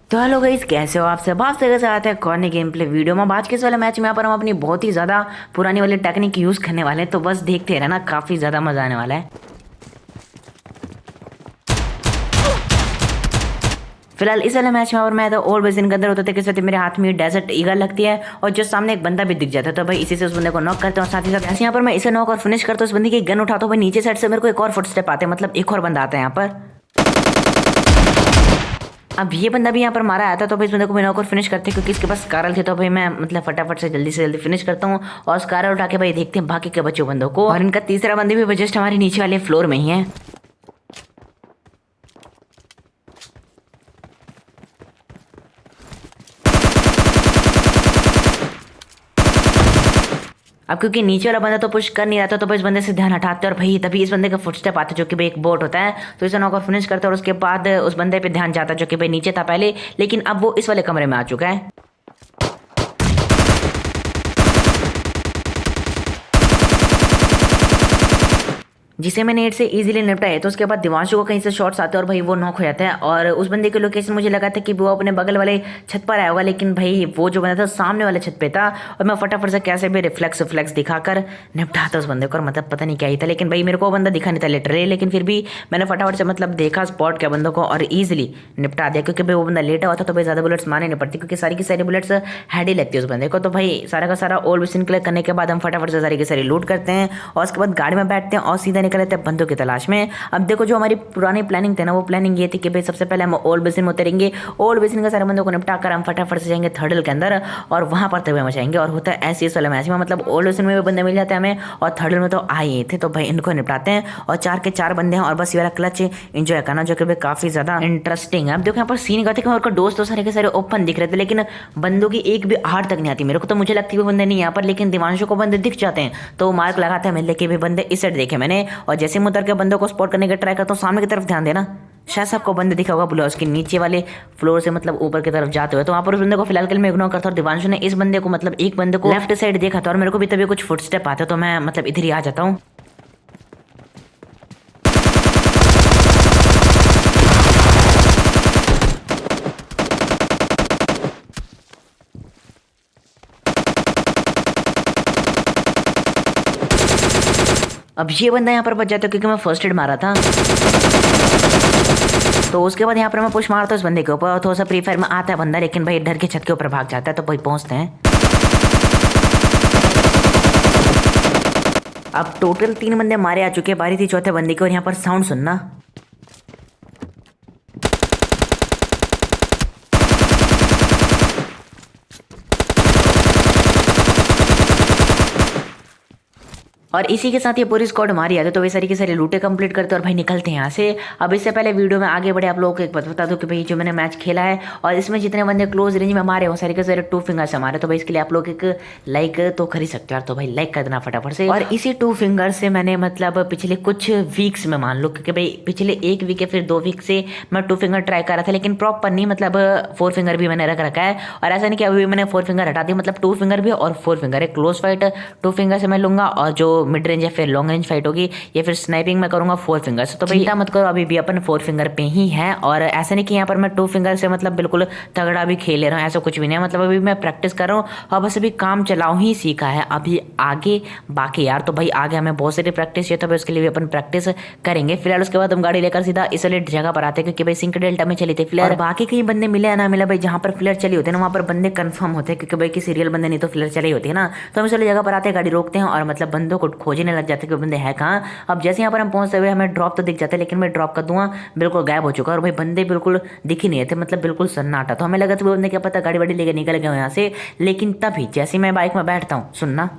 तो hello guys, कैसे हो आप सब। आप सबके साथ है कॉर्नी गेम प्ले वीडियो में। आज के इस वाले मैच में यहाँ पर हम अपनी बहुत ही ज़्यादा पुरानी वाली टेक्निक यूज़ करने वाले हैं, तो बस देखते रहना, काफ़ी ज़्यादा मज़ा आने वाला है। फिलहाल इस वाले मैच में और मैं तो और बेसिन के अंदर होता था कि साथ मेरे हाथ में डेजर्ट ईगल लगती है और जो सामने एक बंदा भी दिख जाता है, तो भाई इसी से उस बंदे को नॉक करते हैं। और साथ ही साथ ऐसे यहाँ पर मैं इसे नॉक और फिनिश करता हूँ, उस बंदे की गन उठाता हूँ। भाई नीचे साइड से मेरे को एक और फुटस्टेप आते हैं, मतलब एक और बंदा आता है यहाँ पर। अब ये बंदा भी यहाँ पर मारा आया था, तो भाई इस बंदे को मैं नॉक और फिनिश करते हैं, क्योंकि इसके पास कारल थे। तो भाई मैं मतलब फटाफट से जल्दी फिनिश करता हूँ और कारल उठा के भाई देखते हैं बाकी के बच्चों बंदों को। और इनका तीसरा बंदे भी जस्ट हमारे नीचे वाले फ्लोर में ही है। अब क्योंकि नीचे वाला बंदा तो पुश कर नहीं रहा था, तो भाई इस बंदे से ध्यान हटाते हैं और भाई तभी इस बंदे का फुटस्टेप आता है, जो कि भाई एक बोट होता है। तो इसे नॉक और फिनिश करते हैं और उसके बाद उस बंदे पे ध्यान जाता है, जो कि भाई नीचे था पहले, लेकिन अब वो इस वाले कमरे में आ चुका है। जिसे मैंने नेट से इजीली निपटा है। तो उसके बाद दिवांशु को कहीं से शॉट्स आते हैं और भाई वो नॉक हो जाता है। और उस बंदे की लोकेशन मुझे लगा था कि वो अपने बगल वाले छत पर आया होगा, लेकिन भाई वो जो बंदा था सामने वाले छत पे था। और मैं फटाफट से कैसे भी रिफ्लेक्स दिखाकर निपटाता उस बंदे को, और मतलब पता नहीं क्या ही था, लेकिन भाई मेरे को वो बंदा दिखा नहीं था लिटरली। लेकिन फिर भी मैंने फटाफट से मतलब देखा स्पॉट के बंदों को और ईजिली निपटा दिया, क्योंकि भाई वो बंदा लेटा हुआ था। तो भाई ज़्यादा बुलेट्स मारने नहीं पड़ती, क्योंकि सारी की सारी बुलेट्स हेड ही लगती है उस बंदे को। तो भाई सारा का सारा ओल्ड मिशन क्लियर करने के बाद हम फटाफट से सारी की सारी लूट करते हैं और उसके बाद गाड़ी में बैठते हैं और सीधा निकल लेते हैं बंदों की तलाश में। अब देखो, जो हमारी पुरानी प्लानिंग थी ना, वो प्लानिंग ये थी कि भाई सबसे पहले हम ओल्ड बेसिन में उतरेंगे। ओल्ड बेसिन के सारे बंदों को निपटा कर हम फटाफट से जाएंगे थर्डल के अंदर और वहां पर तभी मचाएंगे। और होता है ऐसे इस वाले मैच में, मतलब ओल्ड बेसिन में भी बंदे मिल जाते हैं हमें और थर्डल में तो आए थे। तो भाई इनको निपटाते हैं और 4 के 4 बंदे हैं और बस ये वाला क्लच एंजॉय करना, जो कि भाई काफी ज्यादा इंटरेस्टिंग है। अब देखो यहाँ पर सीन कहते हैं कि दोस्त तो सारे के सारे ओपन दिख रहे थे, लेकिन बंदों की एक भी आहट तक नहीं आती मेरे को। तो मुझे लगती है वो बंदे नहीं यहाँ पर, लेकिन दिवांशु को बंदे दिख जाते हैं, तो मार्क लगाते हैं मिलने के भी बंदे इस साइड देखे मैंने। और जैसे मैं उतर के बंदों को स्पॉट करने का ट्राई करता हूँ, सामने की तरफ ध्यान देना, शायद आपको बंदे दिखा होगा बुला उसके नीचे वाले फ्लोर से मतलब ऊपर की तरफ जाते हुए। तो वहाँ पर उस बंदे को फिलहाल के लिए मैं इग्नोर करता हूँ। दिवांशु ने इस बंदे को मतलब एक बंदे को लेफ्ट साइड देखा था और मेरे को भी तभी कुछ फुटस्टेप आते, तो मैं मतलब इधर ही आ जाता हूँ। अब ये बंदा यहाँ पर बच जाता है, क्योंकि मैं फर्स्ट एड मारा था। तो उसके बाद यहाँ पर मैं पुश मारता हूँ इस बंदे के ऊपर और थोड़ा सा प्री फायर में आता है बंदा, लेकिन भाई डर के छत के ऊपर भाग जाता है। तो भाई पहुंचते हैं। अब टोटल 3 बंदे मारे आ चुके हैं, बारी थी चौथे बंदे की। और यहाँ पर साउंड सुनना, और इसी के साथ ये पूरी स्क्वाड हमारी आती है। तो वे सारी की सारी लूटे कंप्लीट करते हैं और भाई निकलते हैं यहाँ से। अब इससे पहले वीडियो में आगे बढ़े, आप लोगों को एक बात बता दूं कि भाई जो मैंने मैच खेला है और इसमें जितने बंदे क्लोज रेंज में मारे वो सारे के सारे 2 फिंगर से मारे। तो भाई इसके लिए आप लोग एक लाइक तो कर ही सकते हो यार, तो भाई लाइक कर देना फटाफट से। और इसी 2 फिंगर से मैंने मतलब पिछले कुछ वीक्स में मान लो, क्योंकि भाई पिछले 1 वीक या फिर 2 वीक से मैं 2 फिंगर ट्राई कर रहा था, लेकिन प्रॉपर नहीं, मतलब 4 फिंगर भी मैंने रख रखा है। और ऐसा नहीं कि अभी मैंने 4 फिंगर हटा दी, मतलब 2 फिंगर भी और 4 फिंगर है। क्लोज फाइट 2 फिंगर से मैं लूंगा और जो मिड रेंज या फिर लॉन्ग रेंज फाइट होगी या फिर स्नाइपिंग में करूंगा 4 फिंगर से। तो भाई चिंता मत करो, अभी भी अपन 4 फिंगर पे ही है। और ऐसा नहीं कि यहाँ पर मैं 2 फिंगर से मतलब बिल्कुल तगड़ा भी खेल ले रहा हूँ, ऐसा कुछ भी नहीं है। मतलब अभी मैं प्रैक्टिस कर रहा हूँ और बस अभी काम चलाऊं ही सीखा है, अभी आगे बाकी यार। तो भाई आगे हमें बहुत सारी प्रैक्टिस है, तो उसके लिए भी अपन प्रैक्टिस करेंगे। फिलहाल उसके बाद हम गाड़ी लेकर सीधा इस वाले जगह पर आते हैं, क्योंकि भाई सिंक डेल्टा में चली थी फ्लेयर। बाकी कहीं बंदे मिले ना मिले, भाई जहाँ पर फ्लेयर चली होती है ना वहाँ पर बंदे कंफर्म होते हैं, क्योंकि भाई की सीरियल बंदे नहीं तो फ्लेयर चली होती है ना। तो हम इस वाली जगह पर आते हैं, गाड़ी रोकते हैं और मतलब बंदों को खोजने लग जाते हैं कि बंदे है कहाँ। अब जैसे यहाँ पर हम पहुंचते हुए हमें ड्रॉप तो दिख जाता है, लेकिन मैं ड्रॉप का धुआं बिल्कुल गायब हो चुका है और भाई बंदे बिल्कुल दिख ही नहीं थे, मतलब बिल्कुल सन्नाटा। तो हमें लगा था बंदे क्या पता गाड़ी वाड़ी लेके निकल गए यहाँ से। लेकिन तभी जैसे मैं बाइक में बैठता हूँ, सुनना,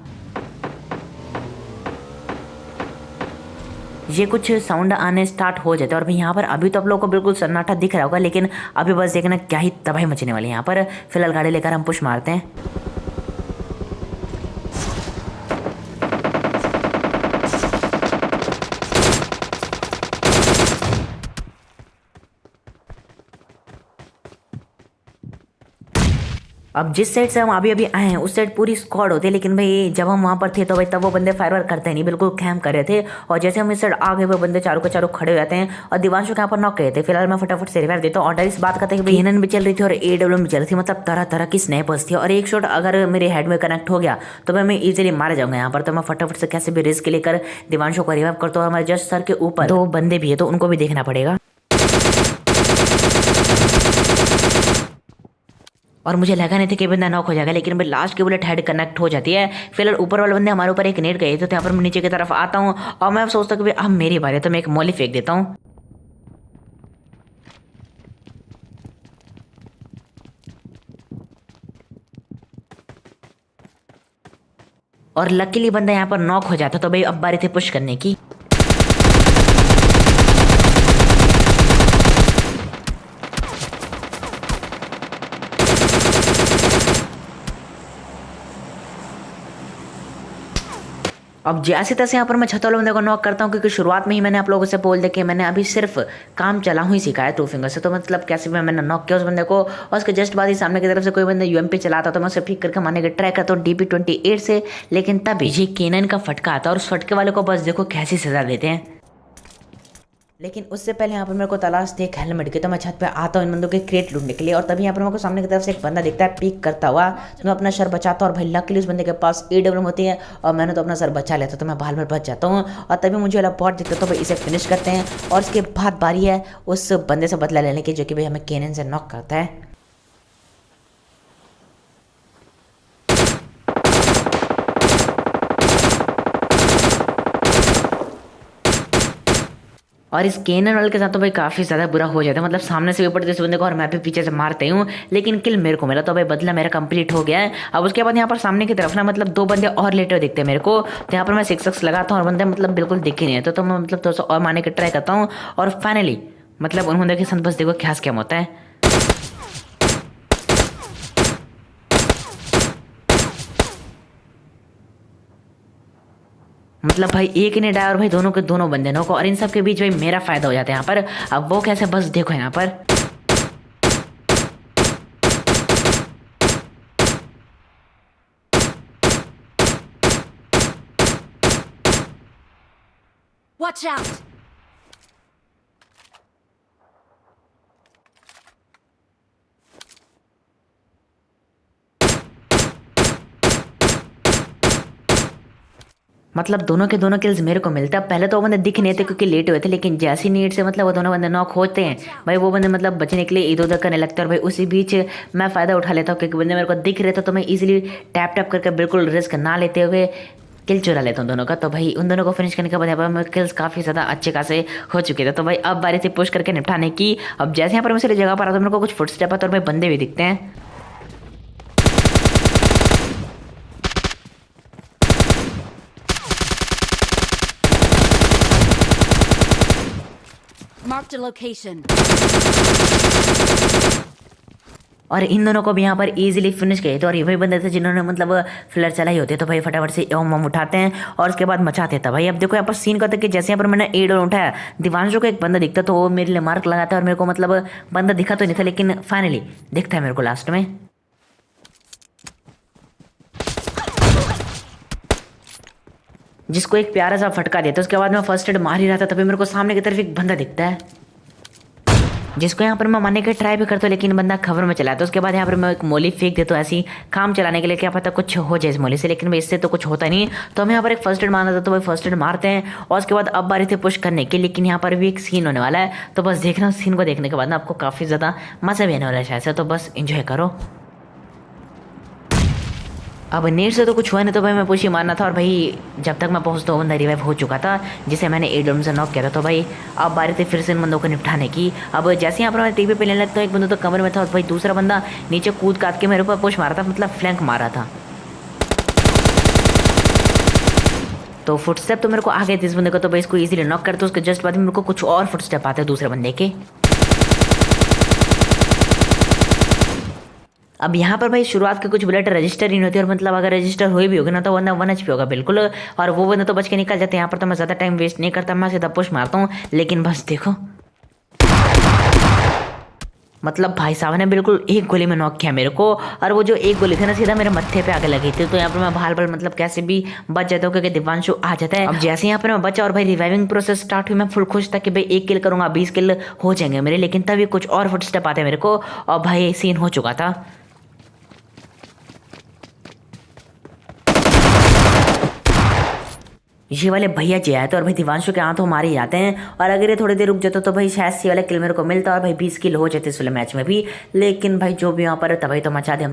ये कुछ साउंड आने स्टार्ट हो जाते हैं। और भाई यहाँ पर अभी तो आप लोगों को बिल्कुल सन्नाटा दिख रहा होगा, लेकिन अभी बस देखना क्या ही तबाही मचने वाली है यहाँ पर। फिलहाल गाड़ी लेकर हम पुश मारते हैं। अब जिस साइड से हम अभी अभी आए हैं उस साइड पूरी स्क्वाड होती है, लेकिन भाई जब हम वहाँ पर थे तो भाई तब वो बंदे फायर वायर करते नहीं, बिल्कुल कैम्प कर रहे थे। और जैसे हम इस साइड आ गए वो बंदे चारों के चारों खड़े हो जाते हैं और दिवांशु के यहाँ पर नॉक गए थे। फिलहाल मैं फटाफट से रिवाइव देता हूँ। और इस बात करते हैं कि भाई एनन भी चल रही थी और AWM भी चल रही थी, मतलब तरह तरह की स्नैपर्स थी। और एक शॉट अगर मेरे हेड में कनेक्ट हो गया तो मैं इजीली मार जाऊंगा यहाँ पर। तो मैं फटाफट से कैसे भी रिस्क लेकर दिवांशु को रिवाइव करता हूँ। और हमारे जस्ट सर के ऊपर दो बंदे भी है तो उनको भी देखना पड़ेगा। और मुझे लगा नहीं था कि बंदा नॉक हो जाएगा, लेकिन भाई लास्ट की बुलेट हेड कनेक्ट हो जाती है। फिलहाल ऊपर वाले बंदे हमारे ऊपर एक नेट गए तो यहाँ पर मैं नीचे की तरफ आता हूँ और मैं सोचता हूँ कि अब मेरी बारी है तो मैं एक मौली फेंक देता हूँ। और लकीली बंदा यहाँ पर नॉक हो जाता तो भाई अब बारी थी पुश करने की। अब जैसे तैसे यहाँ पर मैं छत वाले बंदे को नॉक करता हूँ, क्योंकि शुरुआत में ही मैंने आप लोगों से बोल दिया कि मैंने अभी सिर्फ काम चला हुई सीखा है 2 फिंगर से। तो मतलब कैसे भी मैंने नॉक किया उस बंदे को और उसके जस्ट बाद ही सामने की तरफ से कोई बंदा UMP चलाता तो मैं उसे पिक करके मारने की ट्राई करता हूँ DP28 से। लेकिन तभी ये केनन का फटका आता है और उस फटके वाले को बस देखो कैसी सजा देते हैं। लेकिन उससे पहले यहाँ पर मेरे को तलाश थी एक हेलमेट की, तो मैं छत पे आता हूँ इन बंदों के क्रेट लूटने के लिए। और तभी यहाँ पर मेरे को सामने की तरफ से एक बंदा दिखता है पीक करता हुआ, तो मैं अपना सर बचाता हूँ। और भाई लकीली उस बंदे के पास AWM होती है और मैंने तो अपना सर बचा लिया था, तो मैं भाल में बच जाता हूँ। और तभी मुझे वाला बॉट दिखता है, तो भाई इसे फिनिश करते हैं। और उसके बाद बारी है उस बंदे से बदला लेने की जो कि भाई हमें केनन से नॉक करता है। और इस केनन वाले के साथ तो भाई काफ़ी ज़्यादा बुरा हो जाता है, मतलब सामने से भी पड़ते इस बंदे को और मैं भी पीछे से मारते हूँ, लेकिन किल मेरे को मिला। तो भाई बदला मेरा कंप्लीट हो गया है। अब उसके बाद यहाँ पर सामने की तरफ ना मतलब 2 बंदे और लेटे हुए दिखते हैं मेरे को। तो यहाँ पर मैं 6x लगाता हूँ और बंदे मतलब बिल्कुल दिख ही नहीं है। तो मैं मतलब 200 और मारने की ट्राई करता हूँ। और फाइनली मतलब उन्होंने के संग बस देखो क्या स्कैम होता है। मतलब भाई एक ही ने डाया और भाई दोनों के दोनों बंदे नो को, और इन सब के बीच भाई मेरा फायदा हो जाता है यहाँ पर। अब वो कैसे बस देखो यहाँ पर। Watch out! मतलब दोनों के दोनों किल्स मेरे को मिलता है। पहले तो वो बंदे दिख नहीं थे क्योंकि लेट हुए थे, लेकिन जैसी नीड से मतलब वो दोनों बंदे नॉक होते हैं भाई वो बंदे मतलब बचने के लिए इधर उधर करने लगते हैं। और भाई उसी बीच मैं फ़ायदा उठा लेता हूँ क्योंकि बंदे मेरे को दिख रहे थे, तो मैं इजीली टैप टैप करके बिल्कुल रिस्क ना लेते हुए किल चुरा लेता हूँ दोनों का। तो भाई उन दोनों को फिनिश करने के बाद यहाँ पर मेरे किल्स काफ़ी ज़्यादा अच्छे खासे हो चुके थे। तो भाई अब बारी से पुश करके निपटाने की। अब जैसे यहाँ पर मैं जगह पर आता हूँ मेरे को कुछ फुटस्टेप आता है और भाई बंदे भी दिखते हैं। Marked a location. और इन दोनों को भी यहाँ पर इजीली फिनिश किए थे। और ये वही बंदे थे जिन्होंने मतलब फ्लर चलाई होती है। तो भाई फटाफट से एम उठाते हैं और उसके बाद मचाते थे भाई। अब देखो यहाँ पर सीन करते कि जैसे यहाँ पर मैंने AWM उठाया दिवांशु को एक बंदा दिखता तो वो मेरे लिए मार्क लगाता है और मेरे को मतलब बंदा दिखा तो नहीं था, लेकिन फाइनली दिखता है मेरे को लास्ट में। जिसको एक प्यारा सा फटका देता है। उसके बाद मैं फर्स्ट एड मार ही रहा था तभी मेरे को सामने की तरफ एक बंदा दिखता है जिसको यहाँ पर मैं मारने की ट्राई भी करता हूँ, लेकिन बंदा खबर में चला। तो उसके बाद यहाँ पर मैं एक मोली फेंक देता हूँ ऐसी काम चलाने के लिए, क्या पता कुछ हो जाए इस मोली से, लेकिन भाई इससे तो कुछ होता नहीं। तो हमें यहाँ पर एक फर्स्ट एड मारना था तो भाई फर्स्ट एड मारते हैं। और उसके बाद अब बारी थी पुश करने की, लेकिन यहाँ पर भी एक सीन होने वाला है। तो बस देखना सीन को देखने के बाद ना आपको काफ़ी ज़्यादा मज़ा भी आने वाला है शायद से, तो बस इंजॉय करो। अब नेट से तो कुछ हुआ नहीं, तो भाई मैं पुश ही मारना था। और भाई जब तक मैं पहुंचता हूँ बंदा रिवाइव हो चुका था जिसे मैंने AWM से नॉक किया था। तो भाई अब बारी थी फिर से इन बंदों को निपटाने की। अब जैसे यहाँ पर मैं टीवी पे लेने लगता हूँ एक बंदा तो कमरे में था और भाई दूसरा बंदा नीचे कूद काट के मेरे ऊपर पुश मारा था, मतलब फ्लैंक मारा था। तो फुटस्टेप तो मेरे को आ गए थे इस बंदे को, तो भाई इसको इजीली नॉक करते उसके जस्ट बाद मेरे को कुछ और फुटस्टेप आते हैं दूसरे बंदे के। अब यहाँ पर भाई शुरुआत के कुछ बुलेट रजिस्टर ही नहीं होती, और मतलब अगर रजिस्टर हुई भी होगी ना तो वरना 1 HP होगा बिल्कुल, और वो बंदे तो बच के निकल जाते हैं। यहाँ पर तो मैं ज़्यादा टाइम वेस्ट नहीं करता, मैं सीधा पुश मारता हूँ। लेकिन बस देखो मतलब भाई साहब ने बिल्कुल एक गोली में नॉक किया मेरे को, और वो जो एक गोली थी ना सीधा मेरे मत्थे पे आके लगी थी। तो यहाँ पर मैं भाल भाल मतलब कैसे भी बच जाता हूँ क्योंकि दिव्यांशु आ जाता है। अब जैसे यहाँ पर मैं बचा और भाई रिवाइविंग प्रोसेस स्टार्ट हुई, मैं फुल खुश था कि भाई 1 किल करूंगा 20 किल हो जाएंगे मेरे, लेकिन तभी कुछ और फुटस्टेप आते मेरे को और भाई सीन हो चुका था। ये वाले भैया जी आए तो और भाई दिवांशु के हाथों मारे जाते हैं, और अगर ये थोड़ी देर रुक जाता तो भाई शायद सी वाला किल मेरे को मिलता और भाई 20 किल हो जाते इस वाले मैच में भी। लेकिन भाई जो भी यहाँ पर तबाही तो मचा दे।